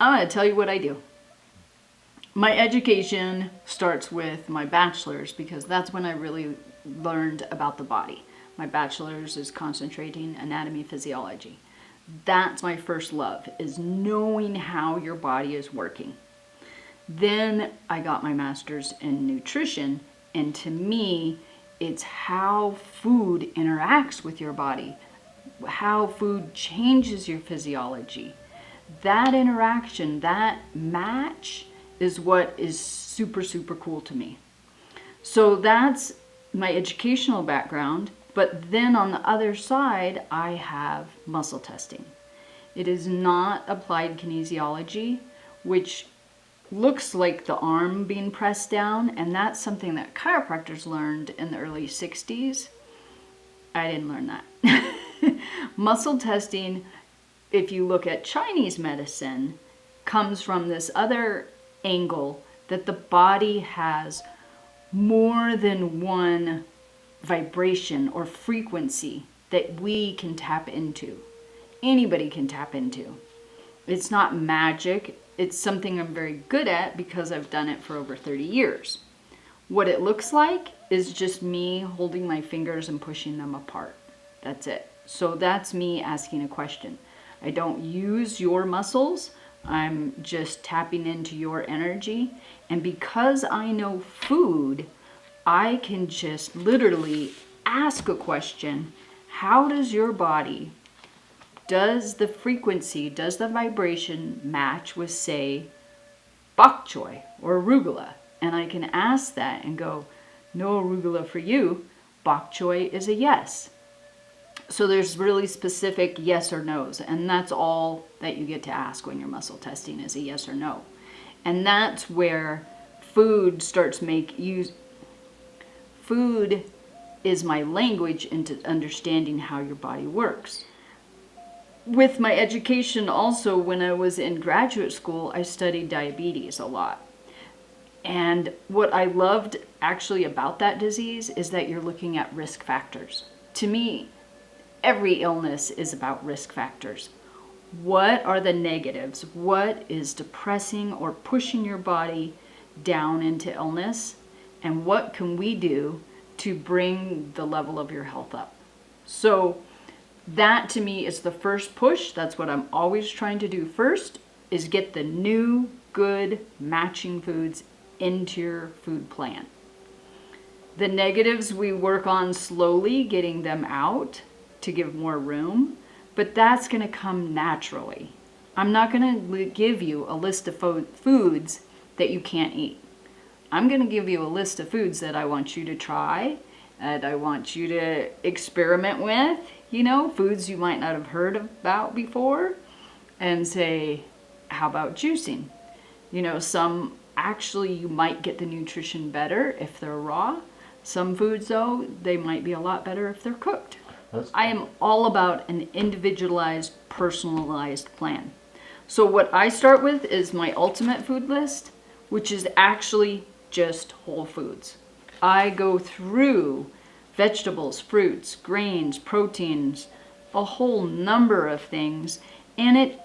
I'm going to tell you what I do. My education starts with my bachelor's because that's when I really learned about the body. My bachelor's is concentrating anatomy physiology. That's my first love, is knowing how your body is working. Then I got my master's in nutrition, and to me, it's how food interacts with your body, how food changes your physiology. That interaction, that match is what is super, super cool to me. So that's my educational background. But then on the other side, I have muscle testing. It is not applied kinesiology, which looks like the arm being pressed down, and that's something that chiropractors learned in the early 60s. I didn't learn that. Muscle testing, if you look at Chinese medicine, comes from this other angle that the body has more than one vibration or frequency that we can tap into. Anybody can tap into. It's not magic. It's something I'm very good at because I've done it for over 30 years. What it looks like is just me holding my fingers and pushing them apart. That's it. So that's me asking a question. I don't use your muscles. I'm just tapping into your energy. And because I know food, I can just literally ask a question. How does your body, does the frequency, does the vibration match with, say, bok choy or arugula? And I can ask that and go, no arugula for you. Bok choy is a yes. So there's really specific yes or no's, and that's all that you get to ask when you're muscle testing is a yes or no. And that's where food starts food is my language into understanding how your body works. With my education also, when I was in graduate school, I studied diabetes a lot. And what I loved actually about that disease is that you're looking at risk factors. To me, every illness is about risk factors. What are the negatives? What is depressing or pushing your body down into illness? And what can we do to bring the level of your health up? So that to me is the first push. That's what I'm always trying to do first, is get the new, good, matching foods into your food plan. The negatives we work on slowly, getting them out to give more room, but that's going to come naturally. I'm not going to give you a list of foods that you can't eat. I'm going to give you a list of foods that I want you to try, that I want you to experiment with, foods you might not have heard about before, and say, how about juicing? Some actually you might get the nutrition better if they're raw. Some foods, though, they might be a lot better if they're cooked. I am all about an individualized, personalized plan. So what I start with is my ultimate food list, which is actually just whole foods. I go through vegetables, fruits, grains, proteins, a whole number of things. And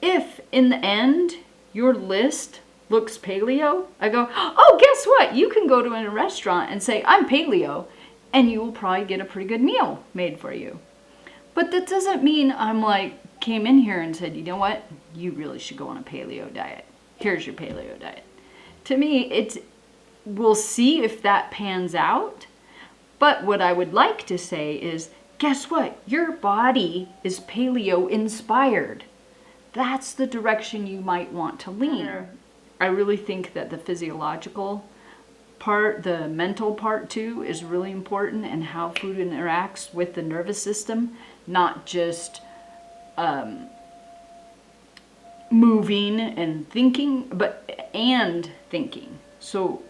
if in the end your list looks paleo, I go, oh, guess what? You can go to a restaurant and say, I'm paleo, and you will probably get a pretty good meal made for you. But that doesn't mean I'm came in here and said, you know what? You really should go on a paleo diet. Here's your paleo diet. To me, we'll see if that pans out. But what I would like to say is, guess what? Your body is paleo inspired. That's the direction you might want to lean. I really think that the physiological part, the mental part too, is really important, and how food interacts with the nervous system, not just moving and thinking, and thinking. So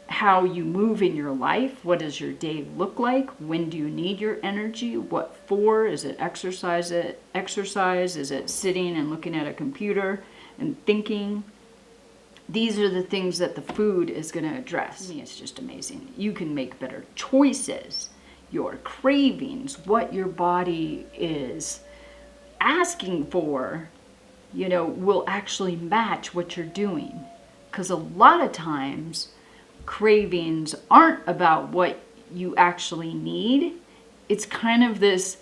how you move in your life, what does your day look like, when do you need your energy, what for, is it exercise, is it sitting and looking at a computer and thinking? These are the things that the food is going to address. To me, it's just amazing. You can make better choices, your cravings, what your body is asking for. will actually match what you're doing. Because a lot of times, cravings aren't about what you actually need. It's kind of this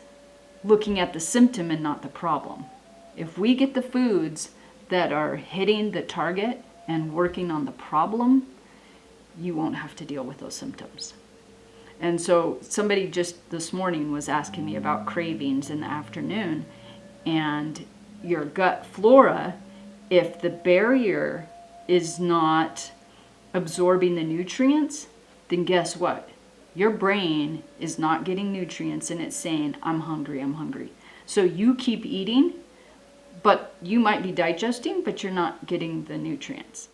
looking at the symptom and not the problem. If we get the foods that are hitting the target and working on the problem, you won't have to deal with those symptoms. And so somebody just this morning was asking me about cravings in the afternoon, and your gut flora, if the barrier is not absorbing the nutrients, then guess what? Your brain is not getting nutrients and it's saying, I'm hungry, I'm hungry. So you keep eating, but you might be digesting, but you're not getting the nutrients.